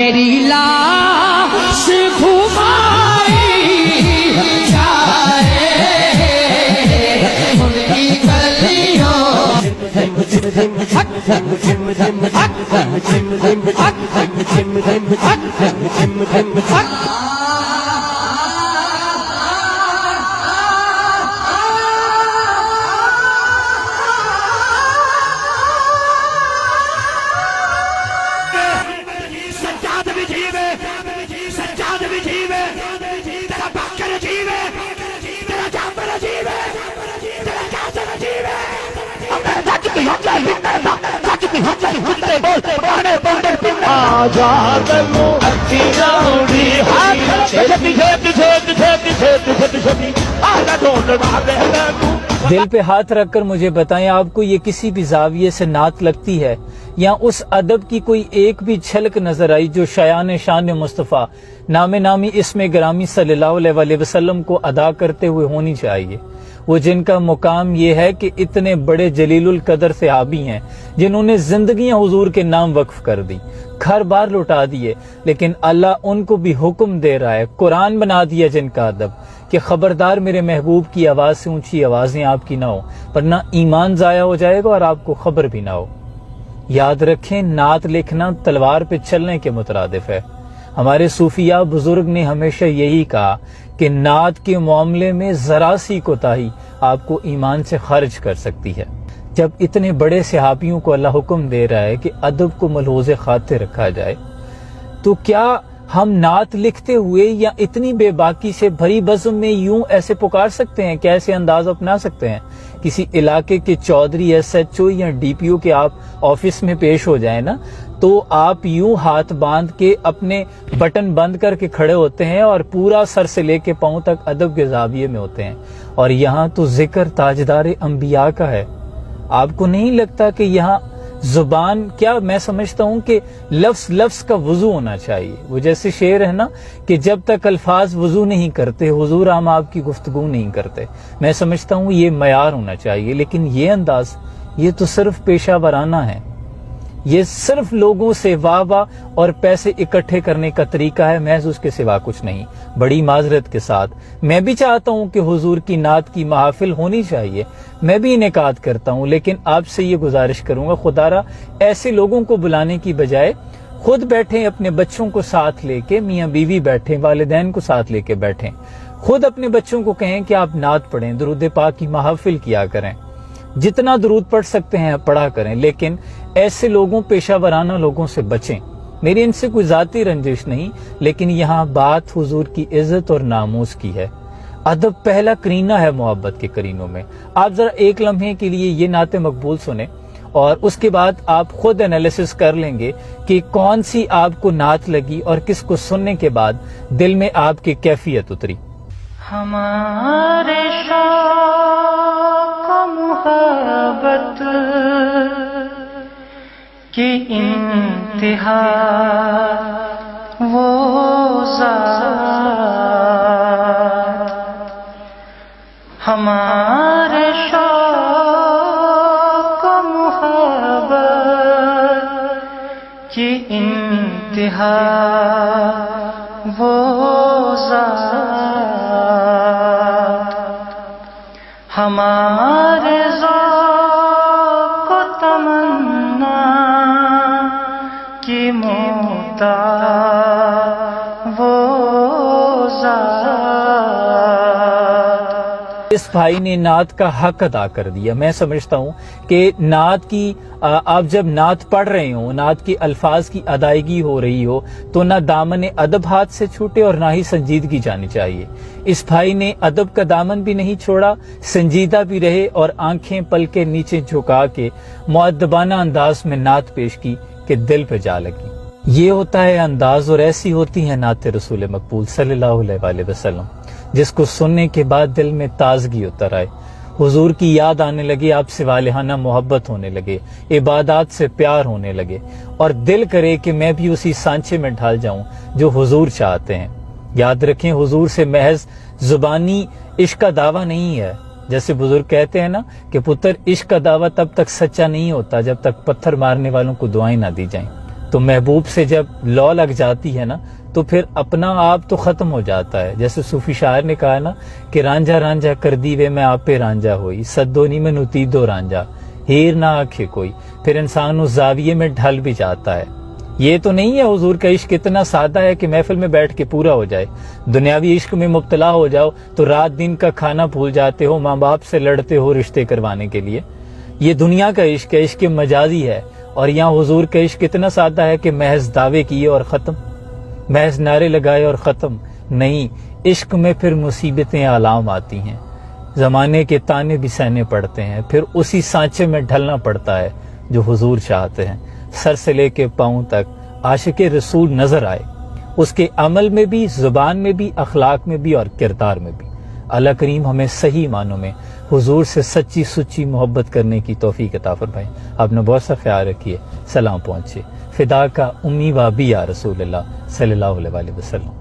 میری لاش گھمائی جائے ان کی گلیوں دل پہ ہاتھ رکھ کر مجھے بتائیں، آپ کو یہ کسی بھی زاویے سے نعت لگتی ہے یا اس ادب کی کوئی ایک بھی جھلک نظر آئی جو شایان شان مصطفیٰ نام نامی اسم گرامی صلی اللہ علیہ وآلہ وسلم کو ادا کرتے ہوئے ہونی چاہیے؟ وہ جن کا مقام یہ ہے کہ اتنے بڑے جلیل القدر صحابی ہیں جنہوں نے زندگیاں حضور کے نام وقف کر دی، گھر بار لٹا دیے، لیکن اللہ ان کو بھی حکم دے رہا ہے، قرآن بنا دیا جن کا ادب کہ خبردار میرے محبوب کی آواز سے اونچی آوازیں آپ کی نہ ہو، ورنہ ایمان ضائع ہو جائے گا اور آپ کو خبر بھی نہ ہو۔ یاد رکھیں، نعت لکھنا تلوار پہ چلنے کے مترادف ہے۔ ہمارے صوفیاء بزرگ نے ہمیشہ یہی کہا کہ نعت کے معاملے میں ذرا سی کوتاہی آپ کو ایمان سے خارج کر سکتی ہے۔ جب اتنے بڑے صحابیوں کو اللہ حکم دے رہا ہے کہ ادب کو ملحوظ خاطر رکھا جائے، تو کیا ہم نعت لکھتے ہوئے یا اتنی بے باکی سے بھری بزم میں یوں ایسے پکار سکتے ہیں، کیسے انداز اپنا سکتے ہیں؟ کسی علاقے کے چودھری، ایس ایچ او یا ڈی پی او کے آپ آفس میں پیش ہو جائیں نا، تو آپ یوں ہاتھ باندھ کے اپنے بٹن بند کر کے کھڑے ہوتے ہیں اور پورا سر سے لے کے پاؤں تک ادب کے زاویے میں ہوتے ہیں، اور یہاں تو ذکر تاجدار انبیاء کا ہے۔ آپ کو نہیں لگتا کہ یہاں زبان، کیا میں سمجھتا ہوں کہ لفظ لفظ کا وضو ہونا چاہیے؟ وہ جیسے شعر ہے نا کہ جب تک الفاظ وضو نہیں کرتے حضور ہم آپ کی گفتگو نہیں کرتے، میں سمجھتا ہوں یہ معیار ہونا چاہیے۔ لیکن یہ انداز، یہ تو صرف پیشہ ورانہ ہے، یہ صرف لوگوں سے واہ واہ اور پیسے اکٹھے کرنے کا طریقہ ہے، محض اس کے سوا کچھ نہیں۔ بڑی معذرت کے ساتھ میں بھی چاہتا ہوں کہ حضور کی نعت کی محافل ہونی چاہیے، میں بھی انعقاد کرتا ہوں، لیکن آپ سے یہ گزارش کروں گا خدا را ایسے لوگوں کو بلانے کی بجائے خود بیٹھیں، اپنے بچوں کو ساتھ لے کے، میاں بیوی بیٹھیں، والدین کو ساتھ لے کے بیٹھیں، خود اپنے بچوں کو کہیں کہ آپ نعت پڑھیں، درود پاک کی محافل کیا کریں، جتنا درود پڑھ سکتے ہیں پڑھا کریں، لیکن ایسے لوگوں، پیشہ ورانہ لوگوں سے بچیں۔ میری ان سے کوئی ذاتی رنجش نہیں، لیکن یہاں بات حضور کی عزت اور ناموس کی ہے۔ ادب پہلا کرینہ ہے محبت کے کرینوں میں۔ آپ ذرا ایک لمحے کے لیے یہ نعت مقبول سنیں اور اس کے بعد آپ خود انالیسس کر لیں گے کہ کون سی آپ کو نعت لگی اور کس کو سننے کے بعد دل میں آپ کی کیفیت اتری۔ ہمارے شوق و محبت کی انتہا وہ ذات، ہمارے شوق و محبت کی انتہا وہ ذات، ہمارے ذوق و تمنا کی محتاج وہ ذات۔ اس بھائی نے نعت کا حق ادا کر دیا۔ میں سمجھتا ہوں کہ نعت کی، آپ جب نعت پڑھ رہے ہوں، نعت کی الفاظ کی ادائیگی ہو رہی ہو، تو نہ دامن ادب ہاتھ سے چھوٹے اور نہ ہی سنجیدگی جانی چاہیے۔ اس بھائی نے ادب کا دامن بھی نہیں چھوڑا، سنجیدہ بھی رہے اور آنکھیں پلکیں نیچے جھکا کے مؤدبانہ انداز میں نعت پیش کی کہ دل پہ جا لگی۔ یہ ہوتا ہے انداز، اور ایسی ہوتی ہے نعت رسول مقبول صلی اللہ علیہ وآلہ وسلم، جس کو سننے کے بعد دل میں تازگی اتر آئے، حضور کی یاد آنے لگے، آپ سے والہانہ محبت ہونے لگے، عبادات سے پیار ہونے لگے، اور دل کرے کہ میں بھی اسی سانچے میں ڈھال جاؤں جو حضور چاہتے ہیں۔ یاد رکھیں، حضور سے محض زبانی عشق کا دعویٰ نہیں ہے، جیسے بزرگ کہتے ہیں نا کہ پتر عشق کا دعویٰ تب تک سچا نہیں ہوتا جب تک پتھر مارنے والوں کو دعائیں نہ دی جائیں۔ تو محبوب سے جب لو لگ جاتی ہے نا تو پھر اپنا آپ تو ختم ہو جاتا ہے. جیسے صوفی شاعر نے کہا نا کہ رانجھا رانجھا کر دی وے میں آپ پہ رانجھا ہوئی, سدونی میں نتی دو رانجھا ہیر نہ آکھے کوئی. پھر انسان اس زاویے میں ڈھل بھی جاتا ہے. یہ تو نہیں ہے حضور کا عشق اتنا سادہ ہے کہ محفل میں بیٹھ کے پورا ہو جائے. دنیاوی عشق میں مبتلا ہو جاؤ تو رات دن کا کھانا بھول جاتے ہو, ماں باپ سے لڑتے ہو رشتے کروانے کے لیے. یہ دنیا کا عشق ہے, عشق مجازی ہے. اور یہاں حضور کا عشق اتنا سادہ ہے کہ محض دعوے کیے اور ختم, محض نعرے لگائے اور ختم. نہیں, عشق میں پھر مصیبتیں آلام آتی ہیں, زمانے کے تانے بھی سہنے پڑتے ہیں, پھر اسی سانچے میں ڈھلنا پڑتا ہے جو حضور چاہتے ہیں. سر سے لے کے پاؤں تک عاشق رسول نظر آئے, اس کے عمل میں بھی, زبان میں بھی, اخلاق میں بھی اور کردار میں بھی. اللہ کریم ہمیں صحیح معنوں میں حضور سے سچی سچی محبت کرنے کی توفیق عطا فرمائے. اپنا بہت سا خیال رکھیے. سلام پہنچے. فدا کا امی و ابی یا رسول اللہ صلی اللہ علیہ وسلم.